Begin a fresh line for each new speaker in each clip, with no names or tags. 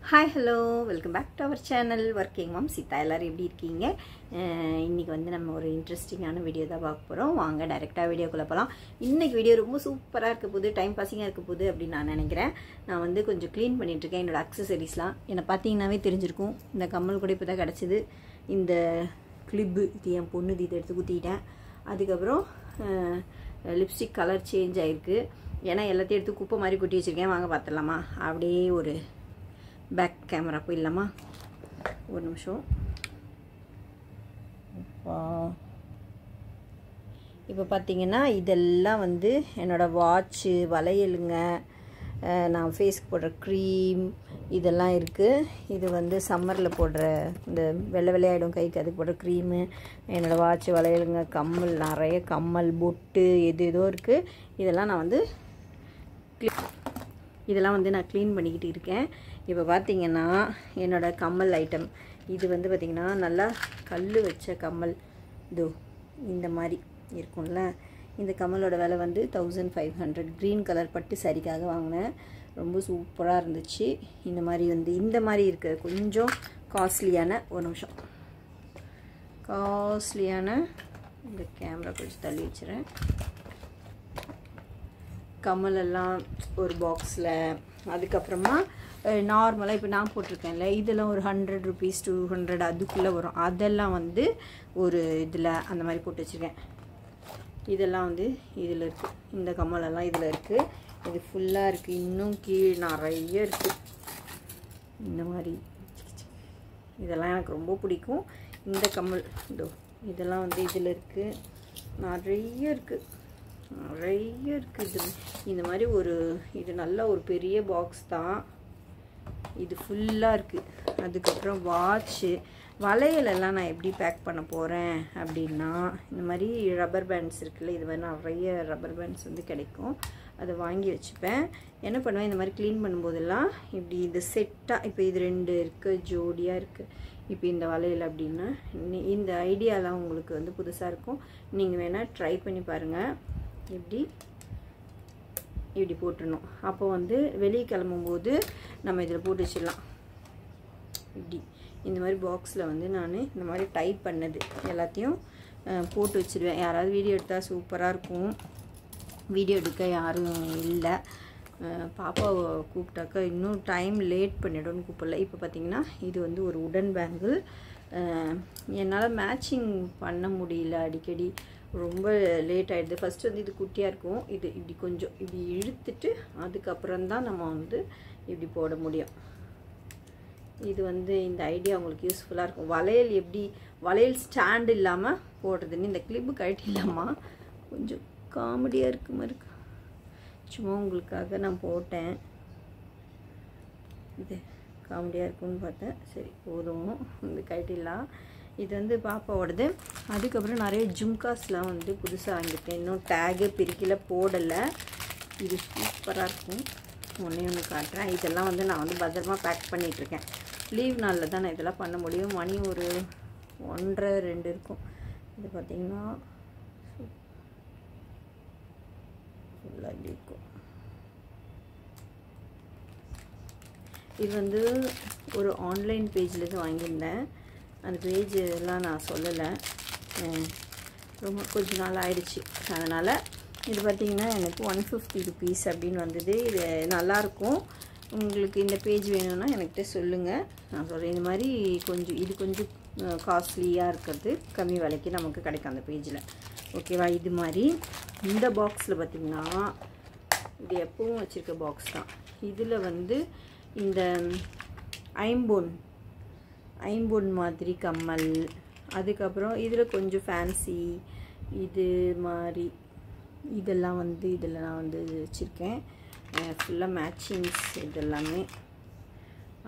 Hi hello welcome back to our channel working mom Seetha. எல்லோரும் எப்படி இருக்கீங்க? இன்றைக்கி வந்து நம்ம ஒரு இன்ட்ரெஸ்டிங்கான வீடியோ தான் பார்க்க போகிறோம். வாங்க டைரெக்டாக வீடியோக்குள்ளே போகலாம். இன்றைக்கி வீடியோ ரொம்ப சூப்பராக இருக்க போகுது, டைம் பாஸிங்காக இருக்க போகுது அப்படின்னு நான் நினைக்கிறேன். நான் வந்து கொஞ்சம் க்ளீன் பண்ணிகிட்ருக்கேன் என்னோடய அக்சசரிஸ்லாம். என்னை பார்த்தீங்கன்னாவே தெரிஞ்சிருக்கும். இந்த கம்மல் கூட இப்போ தான் கிடச்சிது. இந்த கிளிப்பு இது என் பொண்ணு இதை எடுத்து குத்திட்டேன். அதுக்கப்புறம் லிப்ஸ்டிக் கலர் சேஞ்ச் ஆகிருக்கு. ஏன்னா எல்லாத்தையும் எடுத்து குப்பை மாதிரி குட்டி வச்சுருக்கேன். வாங்க பார்த்துடலாமா? அப்படியே ஒரு பேக் கேமரா போயிடலாமா? ஒரு நிமிஷம். இப்போ பார்த்தீங்கன்னா இதெல்லாம் வந்து என்னோடய வாட்சு, வளையலுங்க, நான் ஃபேஸ்க்கு போடுற க்ரீம் இதெல்லாம் இருக்குது. இது வந்து சம்மரில் போடுற இந்த வெள்ளை வெள்ளையாயிடும் கைக்கு, அதுக்கு போடுற க்ரீமு, என்னோடய வாட்சு, வளையலுங்க, கம்மல், நிறைய கம்மல், பொட்டு எது ஏதோ இருக்குது. இதெல்லாம் நான் வந்து நான் க்ளீன் பண்ணிக்கிட்டு இருக்கேன். இப்போ பார்த்தீங்கன்னா என்னோடய கம்மல் ஐட்டம் இது வந்து பார்த்திங்கன்னா நல்லா கல் வச்ச கம்மல். இதோ இந்த மாதிரி இருக்கும்ல. இந்த கம்மலோட விலை வந்து 1500. க்ரீன் கலர் பட்டு சரிக்காக வாங்கினேன். ரொம்ப சூப்பராக இருந்துச்சு. இந்த மாதிரி வந்து இந்த மாதிரி இருக்க கொஞ்சம் காஸ்ட்லியான, ஒரு நிமிஷம், காஸ்ட்லியான இந்த கேமரா கொஞ்சம் தள்ளி வச்சுறேன். கம்மலெல்லாம் ஒரு பாக்ஸில், அதுக்கப்புறமா நார்மலாக இப்போ நான் போட்டிருக்கேன்ல இதெல்லாம் ஒரு 100 rupees 200 அதுக்குள்ளே வரும். அதெல்லாம் வந்து ஒரு இதில் அந்த மாதிரி போட்டு வச்சுருக்கேன். இதெல்லாம் வந்து இதில் இருக்குது. இந்த கம்மலெல்லாம் இதில் இருக்குது. இது ஃபுல்லாக இருக்குது. இன்னும் கீழே நிறைய இருக்குது. இந்த மாதிரி இதெல்லாம் எனக்கு ரொம்ப பிடிக்கும். இந்த கம்மல் இதோ இதெல்லாம் வந்து இதில் இருக்குது. நிறைய இருக்குது. இது இந்த மாதிரி ஒரு இது நல்ல ஒரு பெரிய பாக்ஸ் தான். இது ஃபுல்லாக இருக்குது. அதுக்கப்புறம் வாட்சு, வளையலெல்லாம் நான் எப்படி பேக் பண்ண போகிறேன் அப்படின்னா, இந்த மாதிரி ரப்பர் பேண்ட்ஸ் இருக்குல்ல, இது மாதிரி நிறைய ரப்பர் பேண்ட்ஸ் வந்து கிடைக்கும். அதை வாங்கி வச்சுப்பேன். என்ன பண்ணுவேன், இந்த மாதிரி க்ளீன் பண்ணும்போதெல்லாம் இப்படி இது செட்டாக, இப்போ இது 2 இருக்குது, ஜோடியாக இருக்குது. இப்போ இந்த வளையல் அப்படின்னா இந்த ஐடியாலாம் உங்களுக்கு வந்து புதுசாக இருக்கும். நீங்கள் வேணால் ட்ரை பண்ணி பாருங்கள். இப்படி போட்டுடணும். அப்போ வந்து வெளியே கிளம்பும்போது நம்ம இதில் போட்டு வச்சிடலாம். இப்படி இந்த மாதிரி பாக்ஸில் வந்து நான் இந்த மாதிரி டைப் பண்ணது எல்லாத்தையும் போட்டு வச்சுருவேன். யாராவது வீடியோ எடுத்தால் சூப்பராக இருக்கும். வீடியோ எடுக்க யாரும் இல்லை. பாப்பாவை கூப்பிட்டாக்கா இன்னும் டைம் லேட் பண்ணிவிடும்னு கூப்பிடல. இப்போ பார்த்திங்கன்னா இது வந்து ஒரு உடன் பேங்கிள். என்னால் மேட்சிங் பண்ண முடியல, அடிக்கடி ரொம்ப லேட் ஆகிடுது. ஃபஸ்ட்டு வந்து இது குட்டியாக இருக்கும். இது இப்படி கொஞ்சம் இப்படி இழுத்துட்டு அதுக்கப்புறம்தான் நம்ம வந்து இப்படி போட முடியும். இது வந்து இந்த ஐடியா உங்களுக்கு யூஸ்ஃபுல்லாக இருக்கும். வளையல் எப்படி வளையல் ஸ்டாண்டு இல்லாமல் போடுறதுன்னு இந்த கிளிப்பு கழட்டி இல்லாமல் கொஞ்சம் காமெடியாக இருக்கு மாதிரி இருக்கு. சும்மா உங்களுக்காக நான் போட்டேன். இது காமெடியாக இருக்குன்னு பார்த்தேன். சரி போதும், இந்த கழட்டிடலாம். இது வந்து பாப்பாவோடது. அதுக்கப்புறம் நிறைய ஜும்காஸ்லாம் வந்து புதுசாக வாங்கிட்டேன். இன்னும் டேகு பிரிக்கல, போடலை. இது சூப்பராக இருக்கும். ஒன்று காட்டுறேன். இதெல்லாம் வந்து நான் வந்து பத்திரமா பேக் பண்ணிகிட்ருக்கேன். லீவ் நாளில் தான் நான் இதெல்லாம் பண்ண முடியும். மணி ஒரு 1:30 2 இருக்கும். இது பார்த்திங்கன்னா ஃபுல்லாக இப்படி இருக்கும். இது வந்து ஒரு ஆன்லைன் பேஜ்லேருந்து வாங்கியிருந்தேன். அந்த பேஜெல்லாம் நான் சொல்லலை, ரொம்ப கொஞ்ச நாள் ஆயிடுச்சு. அதனால் இது பார்த்திங்கன்னா எனக்கு 150 rupees அப்படின்னு வந்தது. இது நல்லாயிருக்கும். உங்களுக்கு இந்த பேஜ் வேணும்னா என்கிட்ட சொல்லுங்கள், நான் சொல்கிறேன். இந்த மாதிரி கொஞ்சம் இது கொஞ்சம் காஸ்ட்லியாக இருக்கிறது கம்மி விலைக்கு நமக்கு கிடைக்கும் அந்த பேஜில். ஓகேவா? இது மாதிரி இந்த பாக்ஸில் பார்த்திங்கன்னா இது எப்பவும் வச்சுருக்க பாக்ஸ் தான். இதில் வந்து இந்த ஐம்பொன் மாதிரி கம்மல், அதுக்கப்புறம் இதில் கொஞ்சம் ஃபேன்சி இது மாதிரி இதெல்லாம் வந்து இதில் நான் வந்து வச்சுருக்கேன். ஃபுல்லாக மேட்சிங்ஸ் இதெல்லாமே.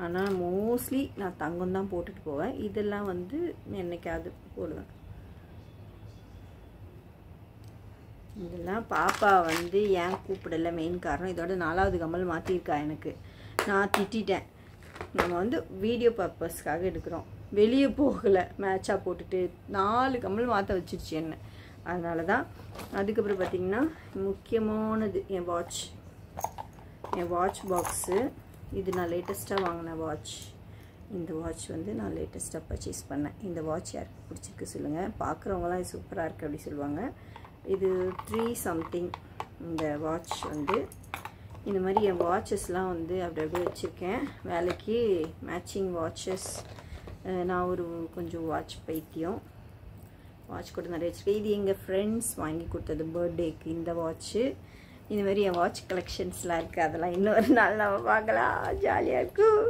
ஆனால் மோஸ்ட்லி நான் தங்கம் தான் போட்டுட்டு போவேன். இதெல்லாம் வந்து என்னைக்காவது போடுவேன். இதெல்லாம் பாப்பா வந்து ஏன் கூப்பிடலை மெயின் காரணம். இதோட 4வது கம்மல் மாற்றிருக்கா. எனக்கு நான் திட்டிட்டேன். நம்ம வந்து வீடியோ பர்பஸ்க்காக எடுக்கிறோம், வெளியே போகலை, மேட்சாக போட்டுட்டு 4 கம்மல் மாற்ற வச்சிருச்சு என்ன. அதனால தான். அதுக்கப்புறம் பார்த்திங்கன்னா முக்கியமானது என் வாட்ச் பாக்ஸு. இது நான் லேட்டஸ்ட்டாக வாங்கின வாட்ச். இந்த வாட்ச் வந்து நான் லேட்டஸ்ட்டாக பர்ச்சேஸ் பண்ணேன். இந்த வாட்ச் யாருக்கு பிடிச்சிருக்கு சொல்லுங்கள். பார்க்குறவங்களாம் இது சூப்பராக இருக்குது அப்படி சொல்லுவாங்க. இது 3 சம்திங். இந்த வாட்ச் வந்து இந்த மாதிரி என் வாட்சஸ்லாம் வந்து அப்படி அப்படியே வச்சுருக்கேன். வேலைக்கு மேட்சிங் வாட்சஸ். நான் ஒரு கொஞ்சம் வாட்ச் பைத்தியம். வாட்ச் கூட நிறைய வச்சுருக்கேன். இது எங்கள் ஃப்ரெண்ட்ஸ் வாங்கி கொடுத்தது பர்த்டேக்கு இந்த வாட்ச்சு. இந்த மாதிரி என் வாட்ச் கலெக்ஷன்ஸ்லாம் இருக்குது. அதெல்லாம் இன்னொரு நாள் நம்ம பார்க்கலாம், ஜாலியாக இருக்கும்.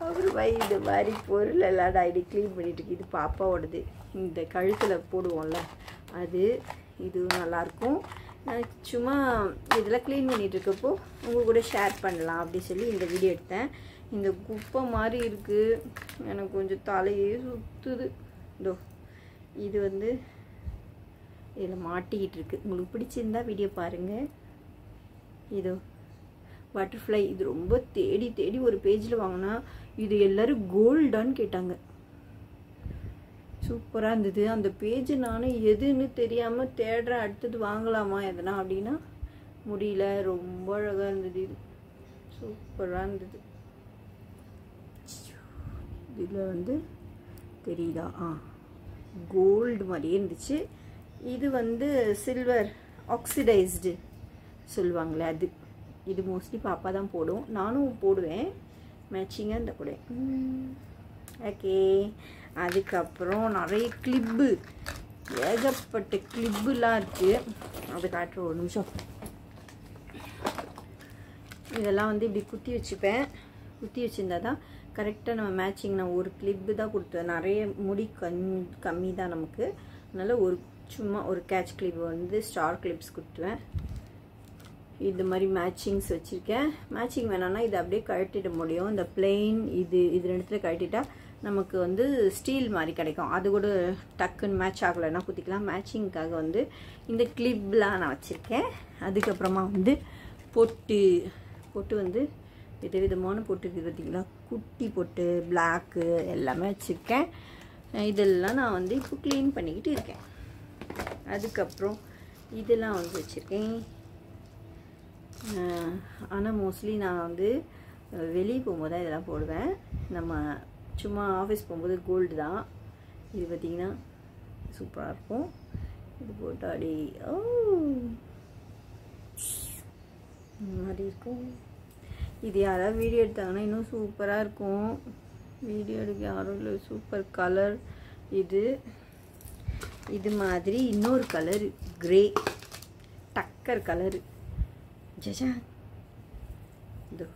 அப்புறமா இது மாதிரி பொருள் எல்லாம் நான் இப்படி க்ளீன் பண்ணிகிட்ருக்கு. இது பாப்பாவோடது, இந்த கழுத்தில் போடுவோம்ல அது. இதுவும் நல்லாயிருக்கும். நான் சும்மா இதெல்லாம் க்ளீன் பண்ணிகிட்ருக்கப்போ உங்கள் கூட ஷேர் பண்ணலாம் அப்படி சொல்லி இந்த வீடியோ எடுத்தேன். இந்த குப்பை மாதிரி இருக்குது, எனக்கு கொஞ்சம் தலையே சுற்றுது. இதோ இது வந்து இதில் மாட்டிக்கிட்டு இருக்கு. உங்களுக்கு பிடிச்சிருந்தா வீடியோ பாருங்கள். இதோ பட்டர்ஃப்ளை. இது ரொம்ப தேடி தேடி ஒரு பேஜில் வாங்கினா இது எல்லோரும் கோல்டான்னு கேட்டாங்க. சூப்பராக இருந்தது அந்த பேஜ். நானும் எதுன்னு தெரியாமல் தேடுறேன், அடுத்தது வாங்கலாமா எதனா அப்படின்னா முடியல. ரொம்ப அழகாக இருந்தது. இது சூப்பராக இருந்தது. இதில் வந்து தெரியுதா? கோல்டு மாதிரியே இருந்துச்சு. இது வந்து சில்வர் ஆக்சிடைஸ்டு சொல்லுவாங்களே அது. இது மோஸ்ட்லி பாப்பா தான் போடும், நானும் போடுவேன் மேட்சிங்காக இந்த கூட. ஓகே. அதுக்கப்புறம் நிறைய கிளிப்பு, ஏகப்பட்ட கிளிப்புலாம் இருக்குது. அது காட்டுற ஒரு நிமிஷம். இதெல்லாம் வந்து இப்படி குத்தி வச்சுப்பேன். குத்தி வச்சுருந்தா தான் கரெக்டாக நம்ம மேட்சிங். நான் ஒரு கிளிப்பு தான் கொடுத்தேன், நிறைய முடி கம்மி தான் நமக்கு. அதனால் ஒரு சும்மா ஒரு கேட்ச் கிளிப் வந்து ஸ்டார் கிளிப்ஸ் கொடுத்துவேன். இது மாதிரி மேட்சிங்ஸ் வச்சுருக்கேன். மேட்சிங் வேணான்னா இதை அப்படியே கழட்டிட முடியும். இந்த பிளெயின் இது ரெண்டுத்துல கழட்டிட்டா நமக்கு வந்து ஸ்டீல் மாதிரி கிடைக்கும். அது கூட டக்குன்னு மேட்ச் ஆகலைன்னா குத்திக்கலாம். மேட்சிங்க்காக வந்து இந்த கிளிப்லாம் நான் வச்சுருக்கேன். அதுக்கப்புறமா வந்து பொட்டு வந்து விதவிதமான பொட்டு இருக்குது பார்த்திங்களா. குட்டி பொட்டு, பிளாக்கு எல்லாமே வச்சுருக்கேன். இதெல்லாம் நான் வந்து இப்போ க்ளீன் பண்ணிக்கிட்டு இருக்கேன். அதுக்கப்புறம் இதெல்லாம் வந்து வச்சுருக்கேன். ஆனால் மோஸ்ட்லி நான் வந்து வெளியே போகும்போது தான் இதெல்லாம் போடுவேன். நம்ம சும்மா ஆஃபீஸ் போகும்போது கோல்டு தான். இது பார்த்திங்கன்னா சூப்பராக இருக்கும். இது போட்டாடி இந்த மாதிரி இருக்கும். இது யாராவது வீடியோ எடுத்தாங்கன்னா இன்னும் சூப்பராக இருக்கும். வீடியோ எடுக்க யாரும் இல்லை. Super colour. இது மாதிரி இன்னொரு கலர் கிரே டக்கர் கலரு. ஜஜா இதோ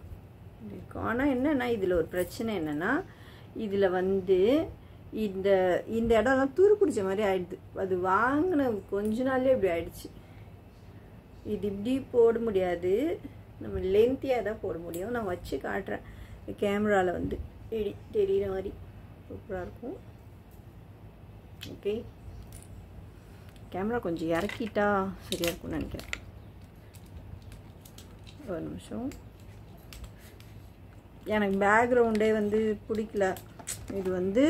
இருக்கும். ஆனால் என்னென்னா இதில் ஒரு பிரச்சனை என்னென்னா இதில் வந்து இந்த இடம்லாம் துரு பிடிச்ச மாதிரி ஆயிடுது. அது வாங்கின கொஞ்ச நாள்லேயே இப்படி ஆயிடுச்சு. இது இப்படி போட முடியாது, நம்ம லென்த்தியாக தான் போட முடியும். நான் வச்சு காட்டுறேன் கேமராவில் வந்து தெரிகிற மாதிரி. சூப்பராக இருக்கும். ஓகே, கேமரா கொஞ்சம் இறக்கிட்டா சரியாக இருக்கும்னு நினைக்கிறேன். ஒரு நிமிஷம். எனக்கு பேக்ரவுண்டே வந்து பிடிக்கல. இது வந்து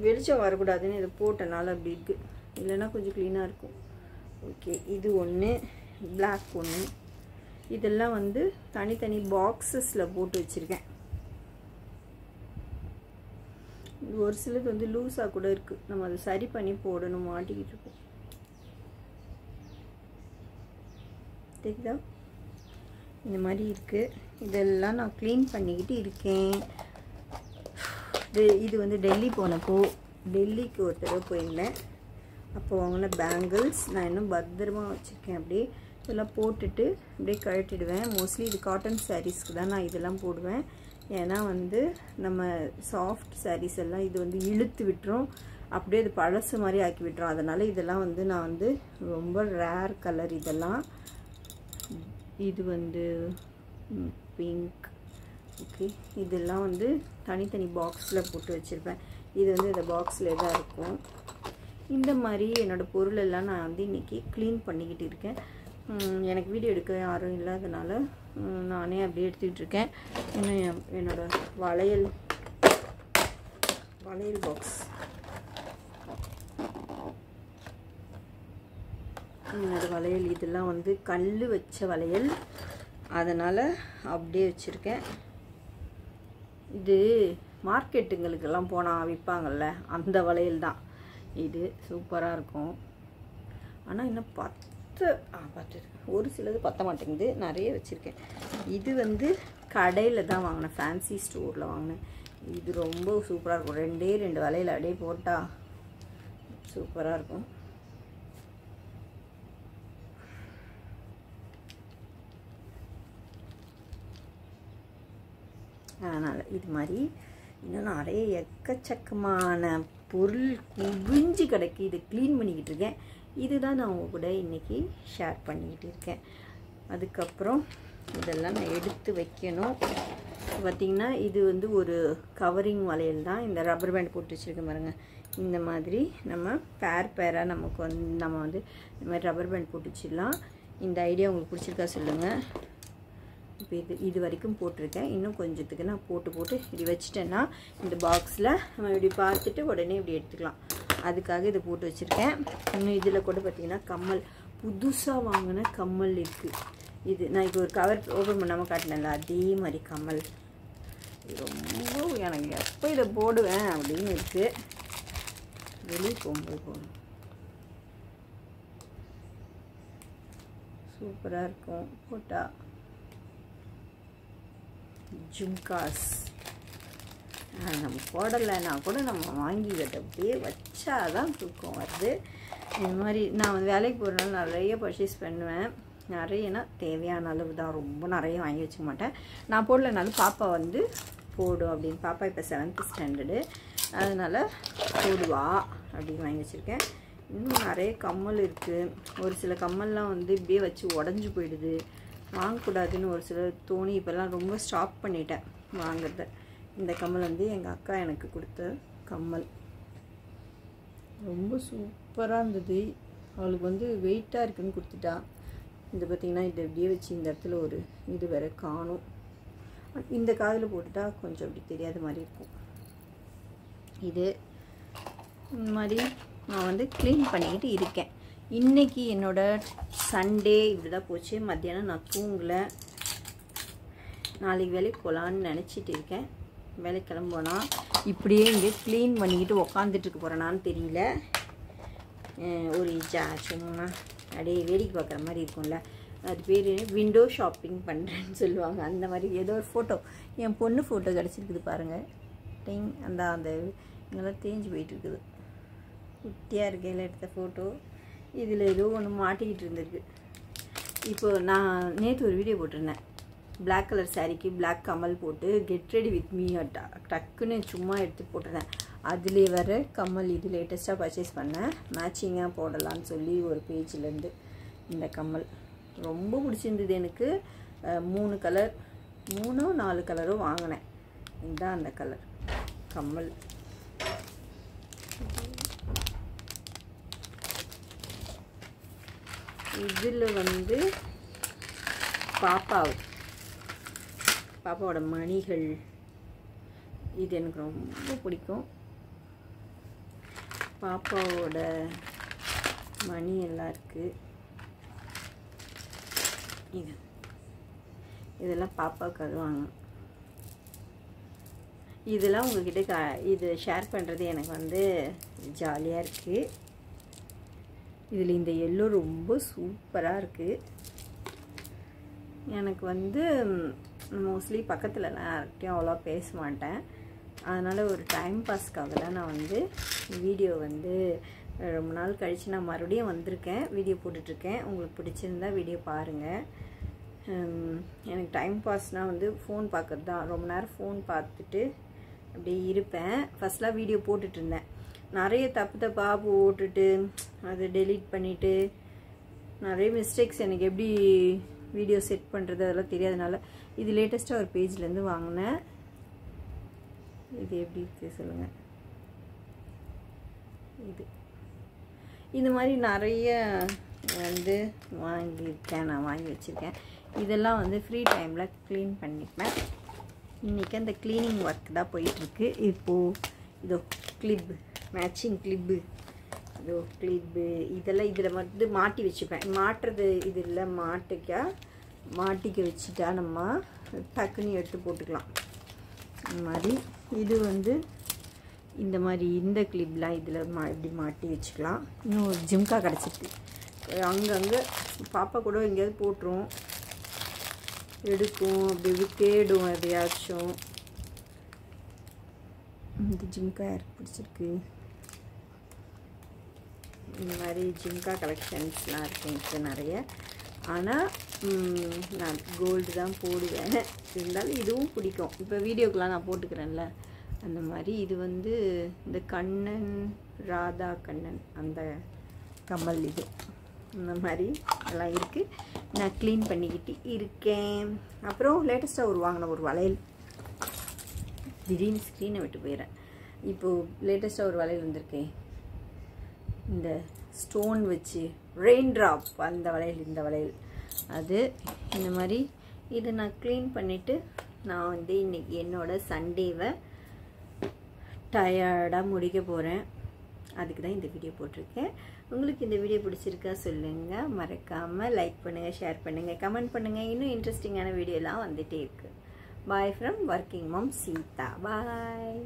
வெளிச்சம் வரக்கூடாதுன்னு இதை போட்டனால அப்படி இருக்குது. இல்லைன்னா கொஞ்சம் க்ளீனாக இருக்கும். ஓகே, இது ஒன்று, பிளாக் ஒன்று. இதெல்லாம் வந்து தனித்தனி பாக்ஸஸில் போட்டு வச்சுருக்கேன். ஒரு சிலது வந்து லூஸாக கூட இருக்குது. நம்ம அதை சரி பண்ணி போடணும். மாட்டிக்கிட்டு இருக்கோம். தெரியுதா? இந்த மாதிரி இருக்குது. இதெல்லாம் நான் க்ளீன் பண்ணிக்கிட்டு இருக்கேன். இது வந்து டெல்லி போனப்போ, டெல்லிக்கு ஒரு தடவை போயிருந்தேன். அப்போ வாங்கின பேங்கிள்ஸ் நான் இன்னும் பத்திரமா வச்சுருக்கேன். அப்படியே இதெல்லாம் போட்டுட்டு அப்படியே கழட்டிடுவேன். மோஸ்ட்லி இது காட்டன் சாரீஸ்க்கு தான் நான் இதெல்லாம் போடுவேன். ஏன்னா வந்து நம்ம சாஃப்ட் சாரீஸ் எல்லாம் இது வந்து இழுத்து விட்டுரும், அப்படியே இது பழசு மாதிரி ஆக்கி விட்டுரும். அதனால் இதெல்லாம் வந்து நான் வந்து ரொம்ப ரேர் கலர். இதெல்லாம் இது வந்து பிங்க். ஓகே, இதெல்லாம் வந்து தனித்தனி பாக்ஸில் போட்டு வச்சுருப்பேன். இது வந்து இந்த பாக்ஸில் தான் இருக்கும். இந்த மாதிரி என்னோடய பொருள் எல்லாம் நான் வந்து இன்றைக்கி க்ளீன் பண்ணிக்கிட்டு இருக்கேன். எனக்கு வீடியோ எடுக்க யாரும் இல்லாதனால நானே அப்படியே எடுத்துக்கிட்டு இருக்கேன். இன்னும் என்னோடய வளையல் பாக்ஸ், என்னோடய வளையல் இதெல்லாம் வந்து கல் வச்ச வளையல். அதனால் அப்படியே வச்சுருக்கேன். இது மார்க்கெட்டுங்களுக்கெல்லாம் போனால் விற்பாங்கள்ல, அந்த வளையல் தான் இது. சூப்பராக இருக்கும். ஆனால் இன்னும் 10 ஒரு சிலது பத்த மாட்டேங்குது, நிறைய வச்சுருக்கேன். இது வந்து கடையில் தான் வாங்கினேன், ஃபேன்சி ஸ்டோரில் வாங்கினேன். இது ரொம்ப சூப்பராக இருக்கும். 2 வளையல் அப்படியே போட்டால் சூப்பராக இருக்கும். அதனால் இது மாதிரி இன்னும் நிறைய எக்கச்சக்கமான பொருள் குவிஞ்சு கிடக்கு. இதை க்ளீன் பண்ணிக்கிட்டு இருக்கேன். இதுதான் நான் உங்கள் கூட இன்றைக்கி ஷேர் பண்ணிக்கிட்டு இருக்கேன். அதுக்கப்புறம் இதெல்லாம் நான் எடுத்து வைக்கணும். பார்த்திங்கன்னா இது வந்து ஒரு கவரிங் வளையல் தான். இந்த ரப்பர் பேண்ட் போட்டு வச்சுருக்கேன் பாருங்கள். இந்த மாதிரி நம்ம பேராக நமக்கு வந்து நம்ம வந்து இந்த மாதிரி ரப்பர் பேண்ட் போட்டு வச்சிடலாம். இந்த ஐடியா உங்களுக்கு பிடிச்சிருக்கா சொல்லுங்கள். இப்போ இது வரைக்கும் போட்டிருக்கேன். இன்னும் கொஞ்சத்துக்கு நான் போட்டு இப்படி வச்சுட்டேன்னா இந்த பாக்ஸில் நம்ம இப்படி பார்த்துட்டு உடனே இப்படி எடுத்துக்கலாம். அதுக்காக இது போட்டு வச்சுருக்கேன். இன்னும் இதில் கூட பார்த்திங்கன்னா கம்மல், புதுசாக வாங்கின கம்மல் இருக்குது. இது நான் இப்போ ஒரு கவர் ஓப்பன் பண்ணாமல் காட்டினேன்ல, அதே மாதிரி கம்மல். ரொம்ப எனக்கு எப்போ இதை போடுவேன் அப்படின்னு இருக்குது. வெளியே போகும்போது போகணும். சூப்பராக இருக்கும் போட்டால். ஜும்காஸ் நம்ம போடலைன்னா கூட நம்ம வாங்கி அதை அப்படியே வச்சாதான் தூக்கம் வருது. இந்த மாதிரி நான் வந்து வேலைக்கு போகிறனால நிறைய பர்ச்சேஸ் பண்ணுவேன். நிறையனா தேவையான அளவு தான், ரொம்ப நிறைய வாங்கி வச்சுக்க மாட்டேன். நான் போடலைனாலும் பாப்பா வந்து போடும் அப்படின்னு. பாப்பா இப்போ 7th ஸ்டாண்டர்டு, அதனால் போடுவா அப்படின்னு வாங்கி வச்சுருக்கேன். இன்னும் நிறைய கம்மல் இருக்குது. ஒரு சில கம்மல்லாம் வந்து இப்படியே வச்சு உடஞ்சி போயிடுது, வாங்கக்கூடாதுன்னு ஒரு சில தோணி இப்போல்லாம் ரொம்ப ஸ்டாப் பண்ணிட்டேன் வாங்குறத. இந்த கம்மல் வந்து எங்கள் அக்கா எனக்கு கொடுத்த கம்மல், ரொம்ப சூப்பராக இருந்தது. அவளுக்கு வந்து வெயிட்டாக இருக்குன்னு கொடுத்துட்டா. இது பார்த்திங்கன்னா இதை இப்படியே வச்சு இந்த இடத்துல ஒரு இது வேறு காணும். இந்த காதில் போட்டுட்டா கொஞ்சம் அப்படி தெரியாத மாதிரி இருக்கும். இது இந்த மாதிரி நான் வந்து க்ளீன் பண்ணிக்கிட்டு இருக்கேன். இன்றைக்கி என்னோடய சண்டே இப்படி தான் போச்சு. மத்தியானம் நான் தூங்கலை. நாளைக்கு வேலைக்கு போகலான்னு நினச்சிட்டு இருக்கேன். வேலைக்கு கிளம்போனா இப்படியே இங்கே க்ளீன் பண்ணிக்கிட்டு உக்காந்துட்டுருக்க போகிறேனான்னு தெரியல. ஒரு சும்மா அப்படியே வேடிக்கை பார்க்குற மாதிரி இருக்கும்ல, அது பேர் விண்டோ ஷாப்பிங் பண்ணுறேன்னு சொல்லுவாங்க. அந்த மாதிரி ஏதோ ஒரு ஃபோட்டோ, என் பொண்ணு ஃபோட்டோ கிடச்சிருக்குது பாருங்கள். அந்த இங்கெல்லாம் தேஞ்சு போயிட்டுருக்குது. குட்டியாக இருக்கையில் எடுத்த ஃபோட்டோ. இதில் ஏதோ ஒன்று மாட்டிக்கிட்டு இருந்திருக்கு. இப்போது நான் நேற்று ஒரு வீடியோ போட்டிருந்தேன். பிளாக் கலர் சாரீக்கு பிளாக் கமல் போட்டு கெட் ரெடி வித் மீ டக்குன்னு சும்மா எடுத்து போட்டிருந்தேன். அதிலே வர கம்மல் இது லேட்டஸ்ட்டாக பர்ச்சேஸ் பண்ணேன். மேட்சிங்காக போடலான்னு சொல்லி ஒரு பேஜ்லேருந்து இந்த கம்மல் ரொம்ப பிடிச்சிருந்தது எனக்கு. 3 கலர் 4 கலரும் வாங்கினேன். இதுதான் அந்த கலர் கம்மல். இதில் வந்து பாப்பாவோட மணிகள், இது எனக்கு ரொம்ப பிடிக்கும். பாப்பாவோட மணி எல்லாம் இருக்குது. இதெல்லாம் பாப்பாவுக்காக வாங்க. இதெல்லாம் உங்ககிட்ட இது ஷேர் பண்ணுறது எனக்கு வந்து ஜாலியாக இருக்குது. இதில் இந்த எல்லோ ரொம்ப சூப்பராக இருக்குது. எனக்கு வந்து மோஸ்ட்லி பக்கத்துலலாம் யார்கிட்டையும் அவ்வளோ பேச மாட்டேன். அதனால் ஒரு டைம் பாஸ்க்காக தான் நான் வந்து வீடியோ வந்து ரொம்ப நாள் கழித்து நான் மறுபடியும் வந்திருக்கேன், வீடியோ போட்டுட்ருக்கேன். உங்களுக்கு பிடிச்சிருந்தா வீடியோ பாருங்கள். எனக்கு டைம் பாஸ்னால் வந்து ஃபோன் பார்க்குறது தான். ரொம்ப நேரம் ஃபோன் பார்த்துட்டு அப்படியே இருப்பேன். ஃபஸ்ட்லாம் வீடியோ போட்டுட்ருந்தேன். நிறைய தப்பாக போட்டுட்டு அதை டெலீட் பண்ணிவிட்டு நிறைய மிஸ்டேக்ஸ். எனக்கு எப்படி வீடியோ செட் பண்ணுறது அதெல்லாம் தெரியாதனால இது லேட்டஸ்ட்டாக ஒரு பேஜ்லேருந்து வாங்கினேன். இது எப்படி இருக்குது சொல்லுங்கள். இது மாதிரி நிறைய வந்து வாங்கியிருக்கேன், நான் வாங்கி வச்சுருக்கேன். இதெல்லாம் வந்து ஃப்ரீ டைமில் க்ளீன் பண்ணிப்பேன். இன்றைக்கி அந்த க்ளீனிங் ஒர்க் தான் போயிட்டுருக்கு. இப்போது இதோ கிளிப்பு, மேட்சிங் கிளிப்பு, கிளிப்பு இதெல்லாம் இதில் வந்து மாட்டி வச்சுப்பேன். மாட்டுறது இது இல்லை, மாட்டிக்கா மாட்டிக்க வச்சுட்டா நம்ம டக்குன்னு எடுத்து போட்டுக்கலாம். இந்த மாதிரி இது வந்து இந்த மாதிரி இந்த கிளிப்லாம் இதில் இப்படி மாட்டி வச்சுக்கலாம். இன்னும் ஒரு ஜிம்கா கிடச்சிருக்கு. அங்கங்கே பாப்பா கூட எங்கேயாவது போட்டுரும், எடுக்கும், அப்படி தேடும் எதையாச்சும். இந்த ஜிம்கா யாருக்கு பிடிச்சிருக்கு? இந்த மாதிரி ஜிம்கா கலெக்ஷன்ஸ்லாம் இருக்குது நிறைய. ஆனால் நான் கோல்டு தான் போடுவேன். இருந்தாலும் இதுவும் பிடிக்கும். இப்போ வீடியோக்கெலாம் நான் போட்டுக்கிறேன்ல அந்த மாதிரி. இது வந்து இந்த கண்ணன் ராதா கண்ணன் அந்த கமல் இது இந்த மாதிரி எல்லாம் இருக்குது. நான் க்ளீன் பண்ணிக்கிட்டு இருக்கேன். அப்புறம் லேட்டஸ்ட்டாக வாங்கின ஒரு வளையல், திடீர்னு ஸ்க்ரீனை விட்டு போயிடுறேன். இப்போது லேட்டஸ்ட்டாக ஒரு வளையல் வந்திருக்கேன், இந்த ஸ்டோன் வச்சு ரெயின் ட்ராப் அந்த வளையல். இந்த வளையல் அது இந்த மாதிரி. இதை நான் க்ளீன் பண்ணிவிட்டு நான் வந்து இன்றைக்கி என்னோடய சண்டேவை டயர்டாக முடிக்க போகிறேன். அதுக்கு தான் இந்த வீடியோ போட்டிருக்கேன். உங்களுக்கு இந்த வீடியோ பிடிச்சிருக்கா சொல்லுங்கள். மறக்காமல் லைக் பண்ணுங்கள், ஷேர் பண்ணுங்கள், கமெண்ட் பண்ணுங்கள். இன்னும் இன்ட்ரெஸ்டிங்கான வீடியோலாம் வந்துகிட்டே இருக்குது. Bye from working mom Seetha. Bye.